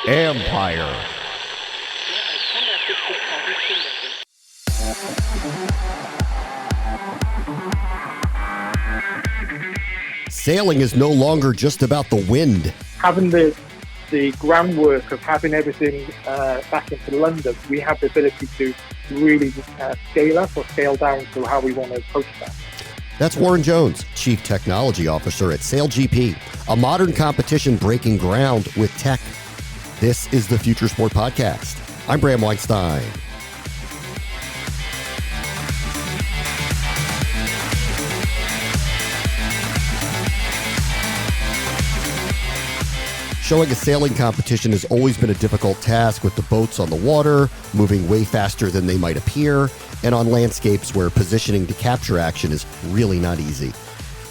Empire. Sailing is no longer just about the wind. Having the groundwork of having everything back into London, we have the ability to really scale up or scale down to how we want to approach that. That's Warren Jones, Chief Technology Officer at SailGP, a modern competition breaking ground with tech. This is the Future Sport Podcast. I'm Bram Weinstein. Showing a sailing competition has always been a difficult task, with the boats on the water moving way faster than they might appear, and on landscapes where positioning to capture action is really not easy.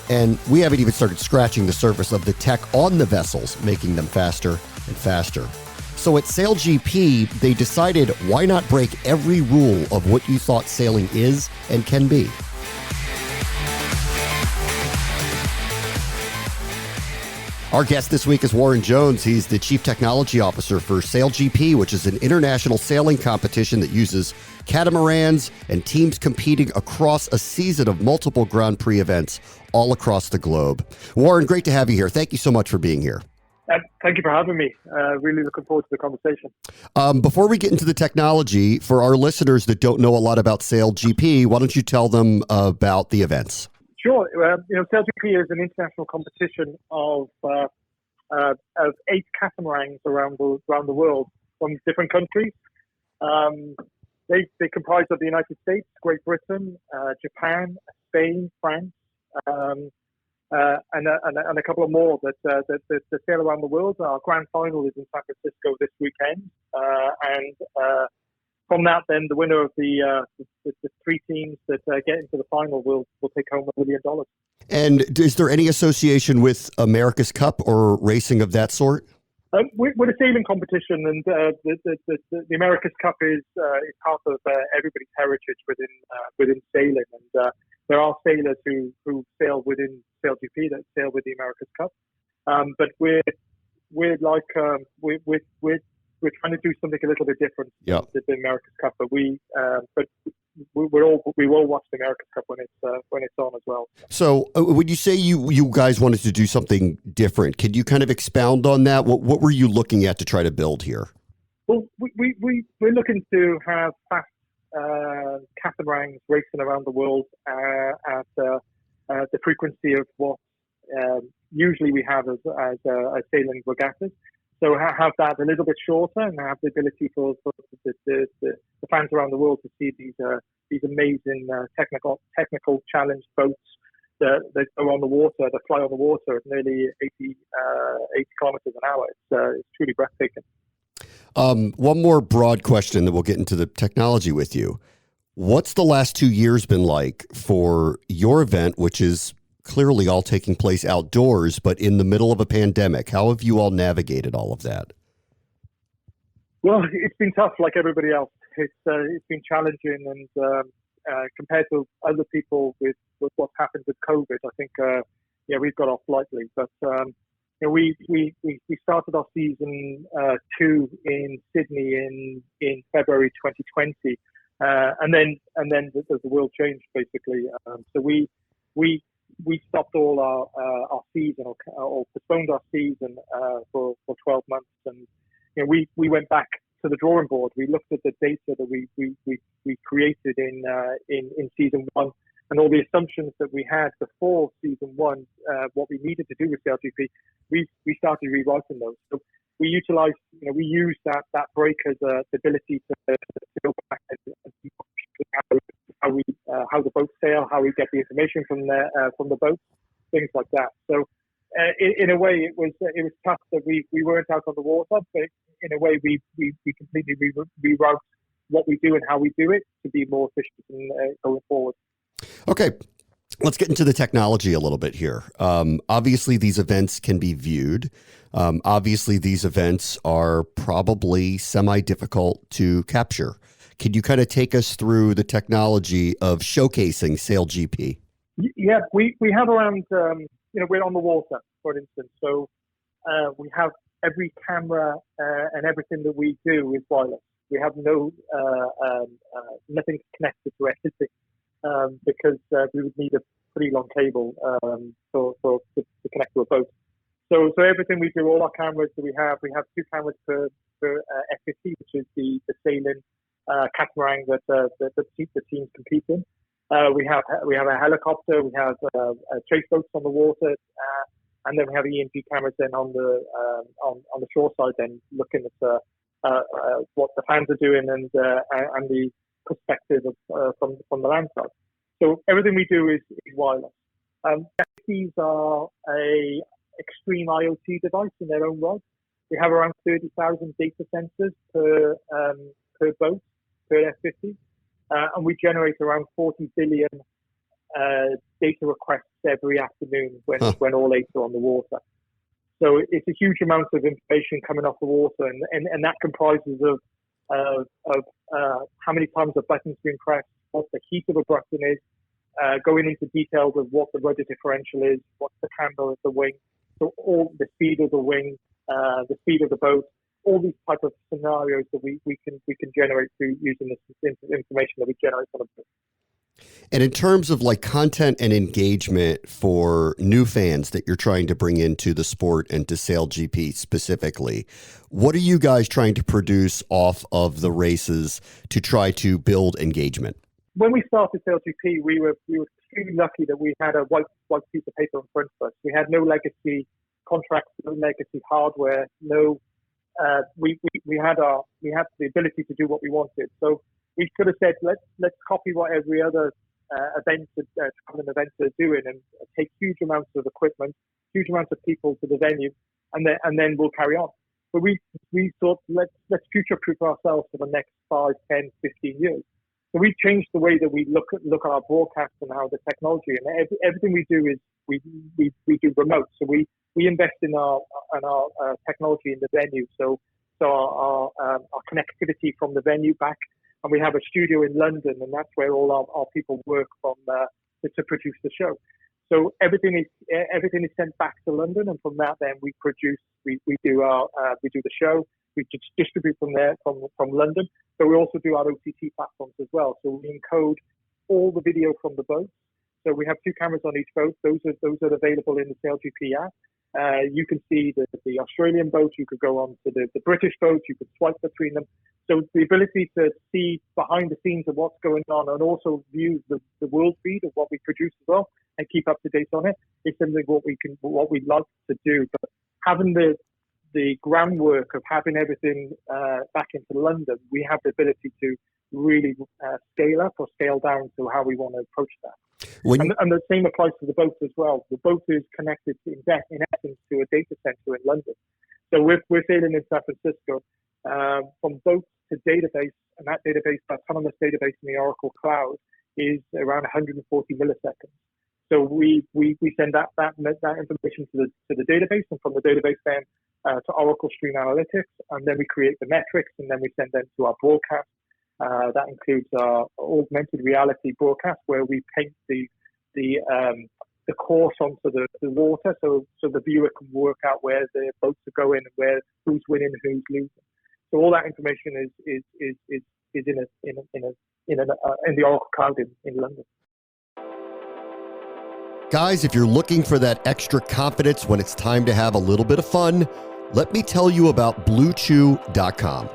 And we haven't even started scratching the surface of the tech on the vessels, making them faster and faster. So at SailGP, they decided, why not break every rule of what you thought sailing is and can be? Our guest this week is Warren Jones. He's the Chief Technology Officer for SailGP, which is an international sailing competition that uses catamarans and teams competing across a season of multiple Grand Prix events all across the globe. Warren, great to have you here. Thank you so much for being here. Thank you for having me. Really looking forward to the conversation. Before we get into the technology, for our listeners that don't know a lot about SailGP, why don't you tell them about the events? Sure. SailGP is an international competition of 8 catamarans around the world from different countries. They comprise of the United States, Great Britain, Japan, Spain, France, and a couple of more that sail around the world. Our grand final is in San Francisco this weekend, and from that, then the winner of the 3 teams that get into the final will take home $1 million. And is there any association with America's Cup or racing of that sort? We're a sailing competition, and the America's Cup is part of everybody's heritage within sailing. And there are sailors who sail within SailGP that sail with the America's Cup. But we're trying to do something a little bit different than the America's Cup, but we will watch the America's Cup when it's on as well. So, when you say you guys wanted to do something different, could you kind of expound on that? What were you looking at to try to build here? Well, we're looking to have fast catamarans racing around the world at the frequency of what usually we have as sailing regattas. So have that a little bit shorter and have the ability for the fans around the world to see these amazing technical challenge boats that go on the water, that fly on the water at nearly 80 kilometers an hour. It's truly breathtaking. One more broad question, that we'll get into the technology with you. What's the last 2 years been like for your event, which is clearly all taking place outdoors, but in the middle of a pandemic? How have you all navigated all of that? Well, it's been tough, like everybody else. It's been challenging, and compared to other people with what's happened with COVID, I think we've got off lightly. But we started our season 2 in Sydney in February 2020, and then the world changed basically. So we stopped all our season or postponed our season for 12 months, and we went back to the drawing board. We looked at the data that we created in season 1 and all the assumptions that we had before season 1, what we needed to do with SailGP. We started rewriting those. So we utilized, we used that break as the ability to go back and how the boats sail, how we get the information from the boats, things like that. So in a way, it was tough that we weren't out on the water, but in a way, we completely rewrote what we do and how we do it to be more efficient going forward. Okay. Let's get into the technology a little bit here. Obviously, these events can be viewed. Obviously, these events are probably semi-difficult to capture. Can you kind of take us through the technology of showcasing SailGP? Yeah, we have around, we're on the water, for instance. So we have every camera and everything that we do is wireless. We have nothing connected to anything because we would need a pretty long cable to connect to a boat. So everything we do, all our cameras that we have 2 cameras per F50, which is the sailing catamaran that the teams compete in. We have a helicopter, we have chase boats on the water, and then we have EMP cameras then on the shore side, then looking at what the fans are doing and the perspective from the land side. So everything we do is wireless. These are a extreme IoT device in their own right. We have around 30,000 data sensors per boat, per F50, and we generate around 40 billion data requests every afternoon when all 8 are on the water. So it's a huge amount of information coming off the water, and that comprises of how many times a button's been pressed, what the heat of a button is, going into details of what the rudder differential is, what's the camber of the wing, so all the speed of the wing, the speed of the boat, all these type of scenarios that we can generate through using this information that we generate on a boat. And in terms of like content and engagement for new fans that you're trying to bring into the sport and to SailGP specifically, what are you guys trying to produce off of the races to try to build engagement? When we started SailGP, we were extremely lucky that we had a white piece of paper in front of us. We had no legacy contracts, no legacy hardware, we had the ability to do what we wanted. So we could have said, let's copy what every other traveling events are doing and take huge amounts of equipment, huge amounts of people to the venue, and then we'll carry on. But we thought, let's future-proof ourselves for the next 5, 10, 15 years. So we changed the way that we look at our broadcast and how the technology, and everything we do is we do remote. So we invest in our technology in the venue. So our connectivity from the venue back, and we have a studio in London, and that's where all our people work from to produce the show. So everything is sent back to London, and from that then we do the show. We distribute from there from London, but we also do our OTT platforms as well. So we encode all the video from the boats. So we have 2 cameras on each boat. Those are available in the SailGP app. You can see the Australian boat. You could go on to the British boat. You could swipe between them. So the ability to see behind the scenes of what's going on and also view the world feed of what we produce as well and keep up to date on it is something what we'd like to do. But having the groundwork of having everything back into London, we have the ability to really scale up or scale down to how we want to approach that. And the same applies to the boat as well. The boat is connected in essence to a data center in London. So we're sailing in San Francisco from boat to database, and that database, that autonomous database in the Oracle Cloud, is around 140 milliseconds. So we send that information to the database, and from the database then to Oracle Stream Analytics, and then we create the metrics, and then we send them to our broadcast. That includes our augmented reality broadcast, where we paint the course onto the water, so the viewer can work out where the boats are going and who's winning and who's losing. So all that information is in the Oracle Cloud in London. Guys, if you're looking for that extra confidence when it's time to have a little bit of fun, let me tell you about Bluechew.com.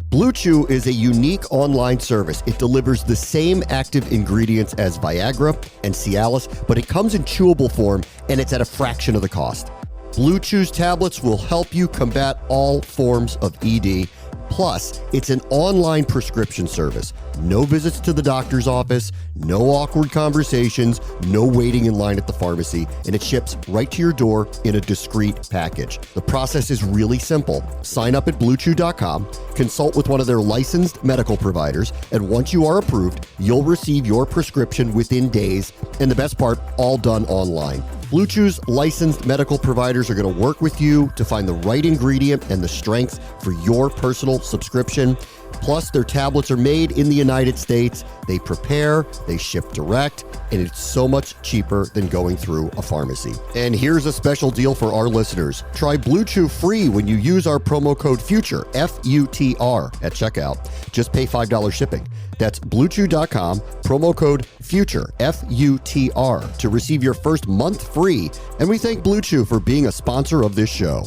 Bluechew is a unique online service. It delivers the same active ingredients as Viagra and Cialis, but it comes in chewable form, and it's at a fraction of the cost. Bluechew's tablets will help you combat all forms of ED. Plus, it's an online prescription service. No visits to the doctor's office, no awkward conversations, no waiting in line at the pharmacy, and it ships right to your door in a discreet package. The process is really simple. Sign up at Bluechew.com, consult with one of their licensed medical providers, and once you are approved, you'll receive your prescription within days, and the best part, all done online. Bluechew's licensed medical providers are going to work with you to find the right ingredient and the strength for your personal subscription. Plus, their tablets are made in the United States. They prepare, they ship direct, and it's so much cheaper than going through a pharmacy. And here's a special deal for our listeners. Try Bluechew free when you use our promo code FUTURE, FUTR, at checkout. Just pay $5 shipping. That's bluechew.com, promo code FUTURE, FUTR, to receive your first month free. And we thank Bluechew for being a sponsor of this show.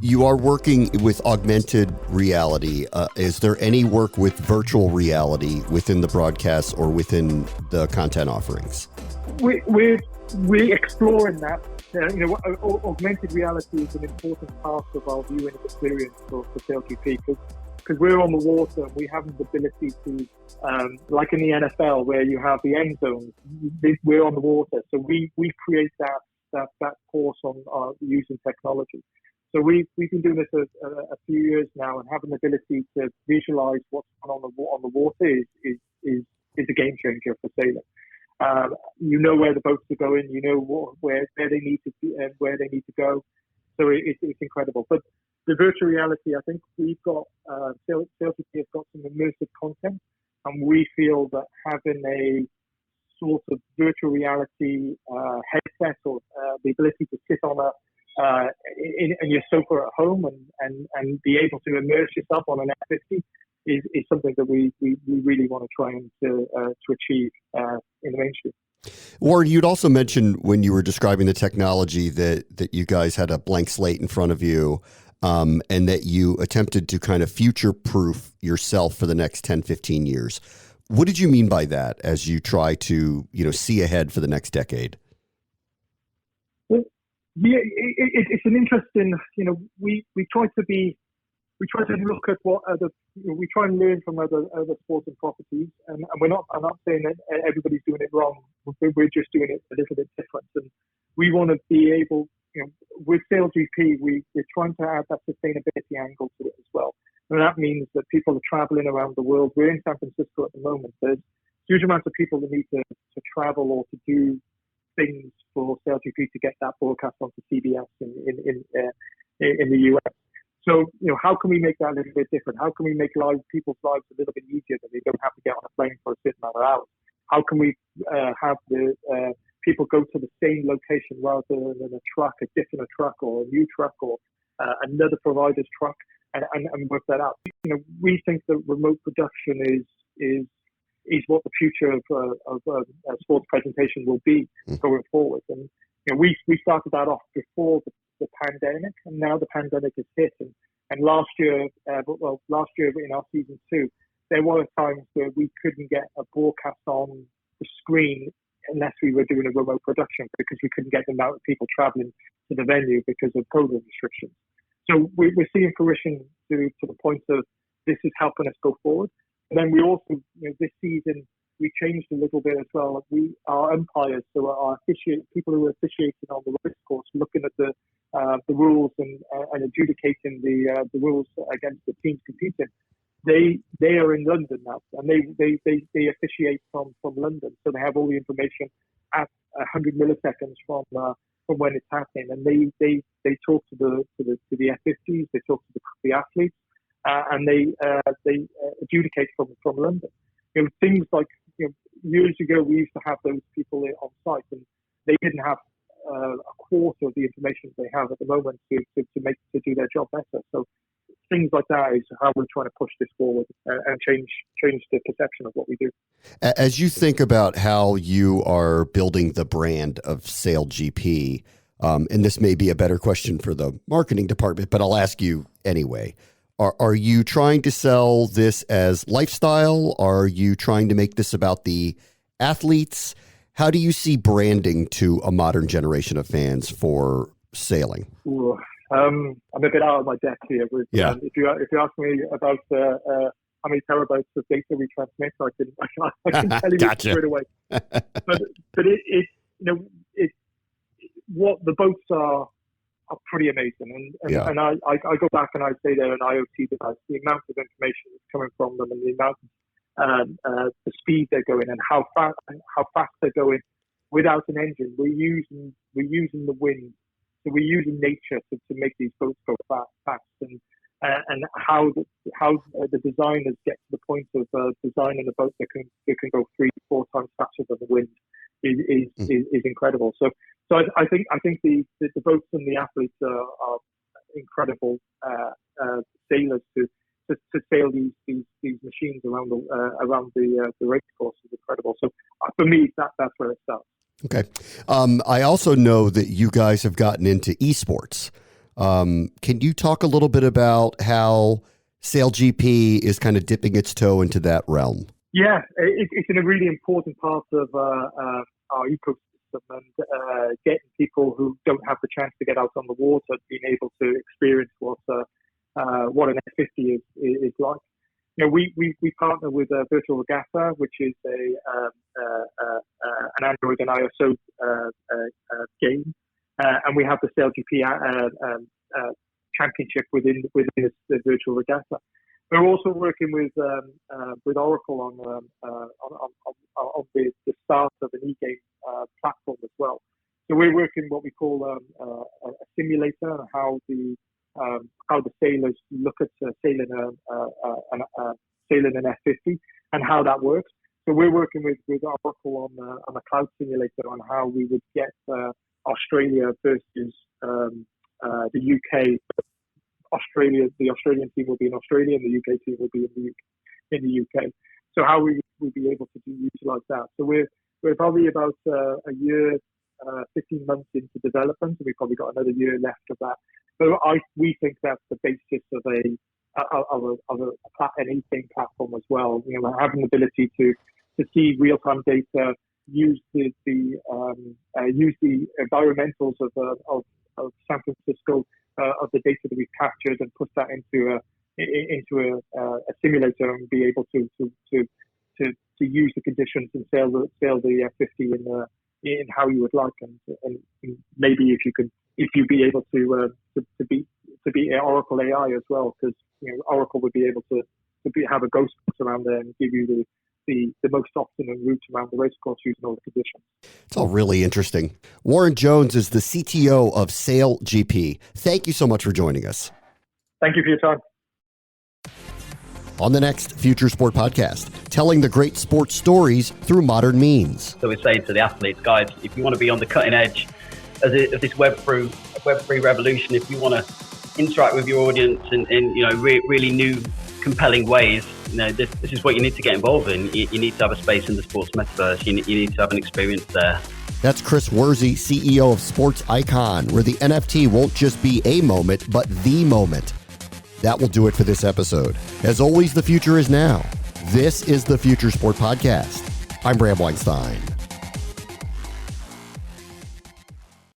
You are working with augmented reality. Is there any work with virtual reality within the broadcasts or within the content offerings? We're exploring that. Augmented reality is an important part of our viewing experience for SailGP because we're on the water and we have the ability to, like in the NFL where you have the end zone, we're on the water. So we create that course on using technology. So we've been doing this a few years now, and having the ability to visualize what's on the water is a game changer for sailing. You know where the boats are going, you know where they need to be and where they need to go. So it's incredible. But the virtual reality, I think we've got SailGP has got some immersive content, and we feel that having a sort of virtual reality headset or the ability to sit on in your sofa at home and be able to immerse yourself on an F50 is something that we really want to try and to achieve in the mainstream. Warren, you'd also mentioned when you were describing the technology that you guys had a blank slate in front of you and that you attempted to kind of future-proof yourself for the next 10, 15 years. What did you mean by that as you try to see ahead for the next decade? Yeah, it's an interesting. We try to look at what other. We try and learn from other sporting properties, and I'm not saying that everybody's doing it wrong. We're just doing it a little bit different, and we want to be able. With SailGP, we're trying to add that sustainability angle to it as well, and that means that people are traveling around the world. We're in San Francisco at the moment. There's huge amounts of people that need to travel or to do things for SailGP to get that broadcast onto CBS in the US. So, how can we make that a little bit different? How can we make people's lives a little bit easier that they don't have to get on a plane for a certain amount of hours? How can we have the people go to the same location rather than a different truck or a new truck or another provider's truck and work that out? We think that remote production is what the future of sports presentation will be going forward. And we started that off before the pandemic, and now the pandemic has hit. And last year in our season 2, there were times where we couldn't get a broadcast on the screen unless we were doing a remote production because we couldn't get the amount of people traveling to the venue because of COVID restrictions. So we're seeing fruition to the point of this is helping us go forward. And then we also, this season, we changed a little bit as well. Our umpires, so our people who are officiating on the race course, looking at the rules and adjudicating the rules against the teams competing, they are in London now, and they officiate from London, so they have all the information at 100 milliseconds from when it's happening, and they talk to the F50s, they talk to the athletes. And they adjudicate from London. Things like years ago we used to have those people on site, and they didn't have a quarter of the information they have at the moment to do their job better. So things like that is how we're trying to push this forward and change the perception of what we do. As you think about how you are building the brand of SailGP, and this may be a better question for the marketing department, but I'll ask you anyway. Are you trying to sell this as lifestyle? Are you trying to make this about the athletes? How do you see branding to a modern generation of fans for sailing? Ooh, I'm a bit out of my depth here. If you ask me about how many terabytes of data we transmit, I can tell you Gotcha. straight away. But what the boats are pretty amazing. And I go back and I say they're an IoT device. The amount of information that's coming from them and the amount the speed they're going and how fast they're going without an engine. We're using we're using the wind, so we're using nature to make these boats go fast, and how the designers get to the point of designing a boat that can go 3-4 times faster than the wind is incredible. So I think the boats and the athletes are incredible sailors to sail these machines around the race course is incredible. So for me, that's where it starts. Okay. I also know that you guys have gotten into esports. Can you talk a little bit about how SailGP is kind of dipping its toe into that realm? Yeah, it's a really important part of our ecosystem, and getting people who don't have the chance to get out on the water being able to experience what an F50 is like. You know, we partner with Virtual Regatta, which is an Android and iOS game, and we have the SailGP championship within the Virtual Regatta. We're also working with Oracle on the start of an e-game platform as well. So we're working what we call a simulator, and how the sailors look at sailing an F50 and how that works. So we're working with Oracle on a cloud simulator on how we would get Australia versus the UK. The Australian team will be in Australia, and the UK team will be in the UK. So how we would be able to utilize that. So we're probably about a year, 15 months into development, and we've probably got another year left of that. So we think that's the basis of an e-game platform as well. You know, having the ability to see real-time data, use the environmentals of San Francisco, of the data that we've captured, and put that into a simulator, and be able to use the conditions and sail the F50 in how you would like, and maybe if you be able to be Oracle AI as well, because Oracle would be able to have a ghost around there and give you the most optimum route around the race course using all the conditions. It's all really interesting. Warren Jones is the CTO of SailGP. Thank you so much for joining us. Thank you for your time. On the next Future Sport podcast, telling the great sports stories through modern means. So we're saying to the athletes, guys, if you want to be on the cutting edge of this Web3 revolution, if you want to interact with your audience in really new, compelling ways, this is what you need to get involved in. You need to have a space in the sports metaverse. You need to have an experience there. That's Chris Wurzy, CEO of Sports Icon, where the NFT won't just be a moment, but the moment. That will do it for this episode. As always, the future is now. This is the Future Sport Podcast. I'm Bram Weinstein.